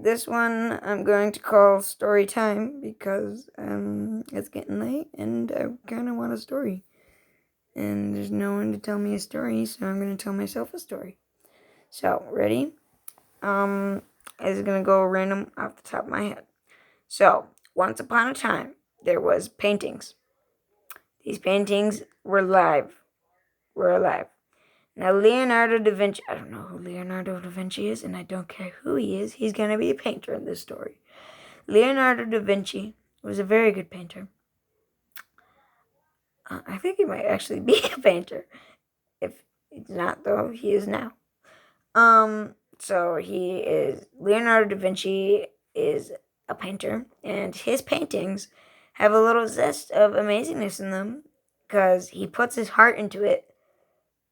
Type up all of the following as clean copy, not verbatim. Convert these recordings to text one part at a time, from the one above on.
this one I'm going to call story time because it's getting late and I kind of want a story. And there's no one to tell me a story, so I'm going to tell myself a story. So, ready? It's going to go random off the top of my head. So, once upon a time, there was paintings. These paintings were alive. Now, Leonardo da Vinci, I don't know who Leonardo da Vinci is, and I don't care who he is. He's going to be a painter in this story. Leonardo da Vinci was a very good painter. I think he might actually be a painter. If he's not, though, he is now. So Leonardo da Vinci is a painter, and his paintings have a little zest of amazingness in them because he puts his heart into it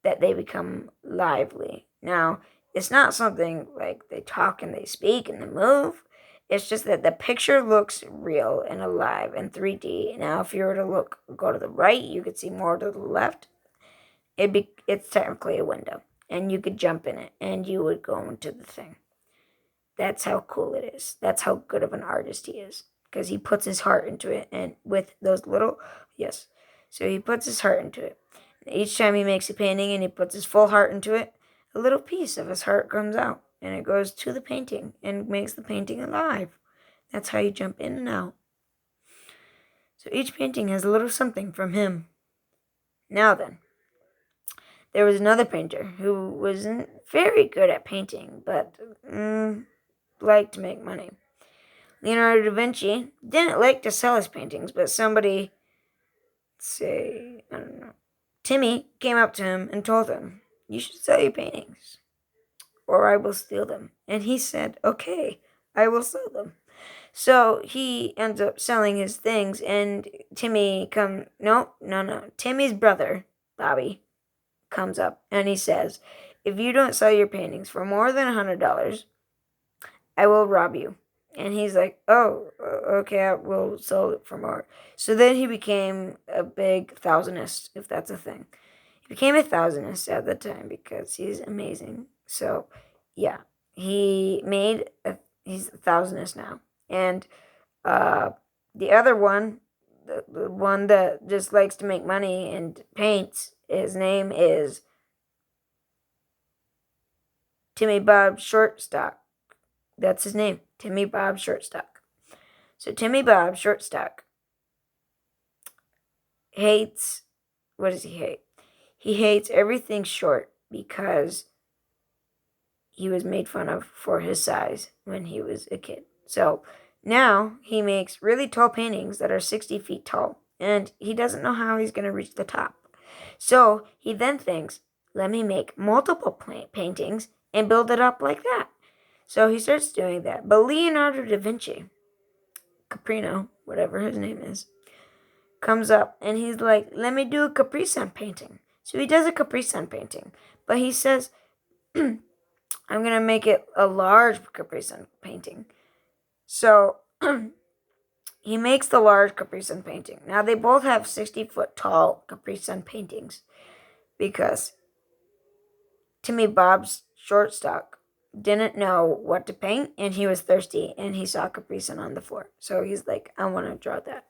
that they become lively. Now, it's not something like they talk and they speak and they move. It's just that the picture looks real and alive in 3D. Now, if you were to go to the right, you could see more to the left. It's technically a window, and you could jump in it, and you would go into the thing. That's how cool it is. That's how good of an artist he is, because he puts his heart into it, and with those little, yes, so he puts his heart into it. Each time he makes a painting and he puts his full heart into it, a little piece of his heart comes out, and it goes to the painting and makes the painting alive. That's how you jump in and out. So each painting has a little something from him. Now then, there was another painter who wasn't very good at painting, but liked to make money. Leonardo da Vinci didn't like to sell his paintings, but somebody, say, I don't know, Timmy came up to him and told him, "You should sell your paintings, or I will steal them." And he said, "Okay, I will sell them." So he ends up selling his things, and Timmy's brother, Bobby, comes up and he says, "If you don't sell your paintings for more than $100, I will rob you." And he's like, "Oh, okay, I will sell it for more." So then he became a big thousandist, if that's a thing. He became a thousandist at the time because he's amazing. So, yeah, he's a thousandist now. And the other one, the one that just likes to make money and paints, his name is Timmy Bob Shortstock. That's his name, Timmy Bob Shortstock. So Timmy Bob Shortstock hates, what does he hate? He hates everything short because he was made fun of for his size when he was a kid. So now he makes really tall paintings that are 60 feet tall, and he doesn't know how he's going to reach the top. So he then thinks, let me make multiple paintings and build it up like that. So he starts doing that. But Leonardo da Vinci, Caprino, whatever his name is, comes up and he's like, let me do a Capri Sun painting. So he does a Capri Sun painting. But he says, I'm going to make it a large Capri Sun painting. So he makes the large Capri Sun painting. Now they both have 60-foot tall Capri Sun paintings because Timmy Bob's Shortstock didn't know what to paint, and he was thirsty, and he saw Capri Sun on the floor. So he's like, I want to draw that.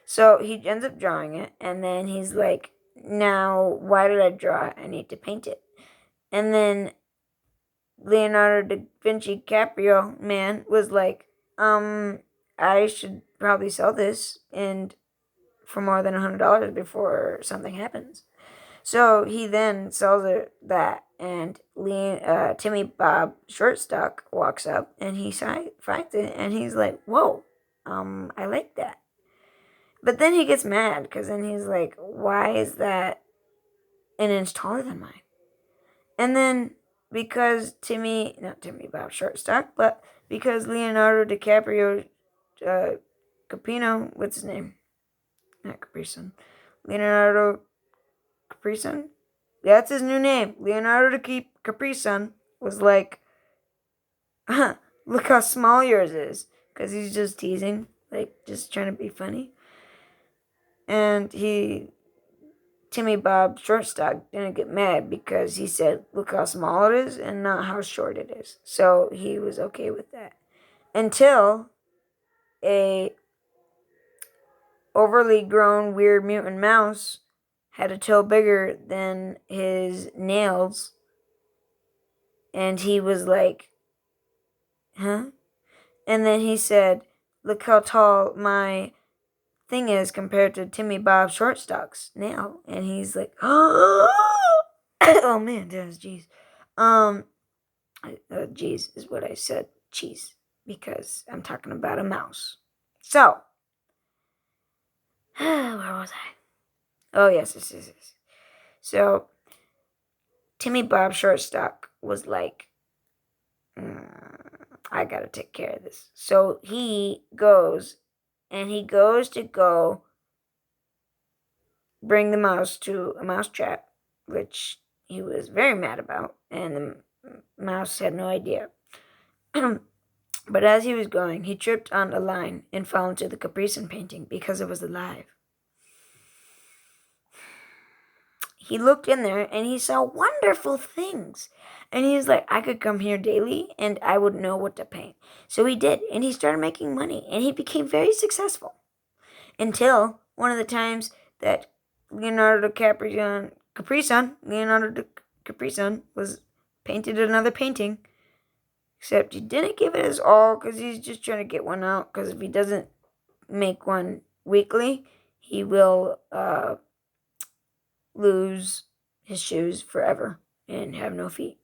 So he ends up drawing it, and then he's like, now, why did I draw it? I need to paint it. And then Leonardo da Vinci Caprio man was like, I should probably sell this and for more than $100 before something happens. So he then sells that, and Timmy Bob Shortstock walks up and he finds it, and he's like, "Whoa, I like that." But then he gets mad because then he's like, "Why is that an inch taller than mine?" And then because not Timmy Bob Shortstock, but because Leonardo DiCaprio, Capino, what's his name? Not Capri Sun. Leonardo Capri Sun? That's his new name. Leonardo Capri Sun was like, look how small yours is. Because he's just teasing, like, just trying to be funny. And Timmy Bob Shortstock didn't get mad because he said, look how small it is and not how short it is. So he was okay with that. until a overly grown weird mutant mouse had a toe bigger than his nails, and he was like, huh? And then he said, look how tall my thing is compared to Timmy Bob Shortstock's nail. And he's like, oh man, that's jeez. Jeez is what I said, cheese, because I'm talking about a mouse. So, where was I? Oh, yes. So, Timmy Bob Shortstock was like, I gotta take care of this. So he goes to go bring the mouse to a mouse trap, which he was very mad about, and the mouse had no idea. But as he was going, he tripped on a line and fell into the Capri Sun painting because it was alive. He looked in there and he saw wonderful things. And he was like, I could come here daily and I would know what to paint. So he did, and he started making money, and he became very successful. Until one of the times that Leonardo Capri Sun was painted another painting. Except he didn't give it his all because he's just trying to get one out. Because if he doesn't make one weekly, he will lose his shoes forever and have no feet.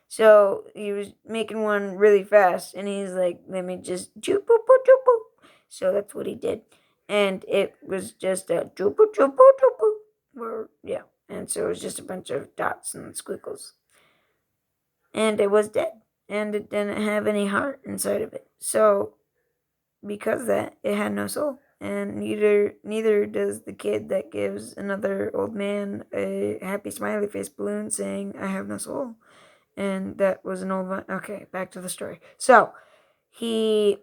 So he was making one really fast, and he's like, let me just choo-poo-poo-choo-poo. So that's what he did. And it was just a choo-poo-choo-poo-choo-poo. Yeah. And so it was just a bunch of dots and squiggles. And it was dead. And it didn't have any heart inside of it. So because of that, it had no soul. And neither does the kid that gives another old man a happy smiley face balloon saying, I have no soul. And that was an old one. Okay, back to the story. So not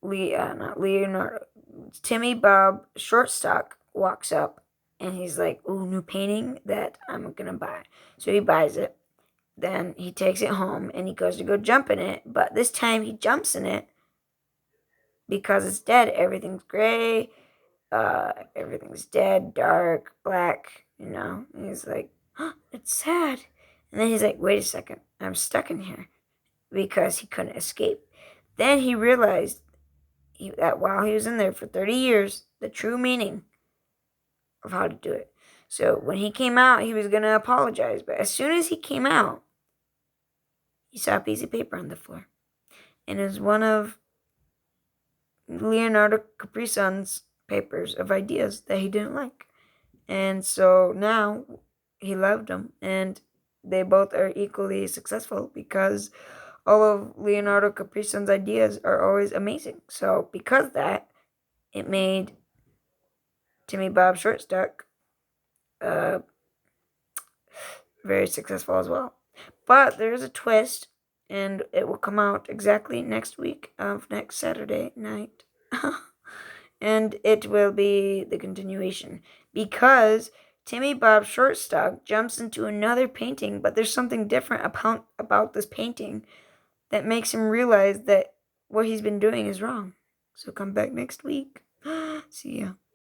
Leonardo, Timmy Bob Shortstock walks up and he's like, ooh, new painting that I'm gonna buy. So he buys it. Then he takes it home and he goes to go jump in it. But this time he jumps in it because it's dead. Everything's gray. Everything's dead, dark, black, And he's like, it's sad. And then he's like, wait a second, I'm stuck in here because he couldn't escape. Then he realized that while he was in there for 30 years, the true meaning of how to do it. So when he came out, he was going to apologize. But as soon as he came out, he saw a piece of paper on the floor. And it was one of Leonardo Capri Sun's papers of ideas that he didn't like. And so now he loved them. And they both are equally successful because all of Leonardo Capri Sun's ideas are always amazing. So because of that, it made Timmy Bob Shortstock very successful as well. But there's a twist, and it will come out exactly next week of next Saturday night. And it will be the continuation because Timmy Bob Shortstock jumps into another painting, but there's something different about this painting that makes him realize that what he's been doing is wrong. So come back next week. See ya.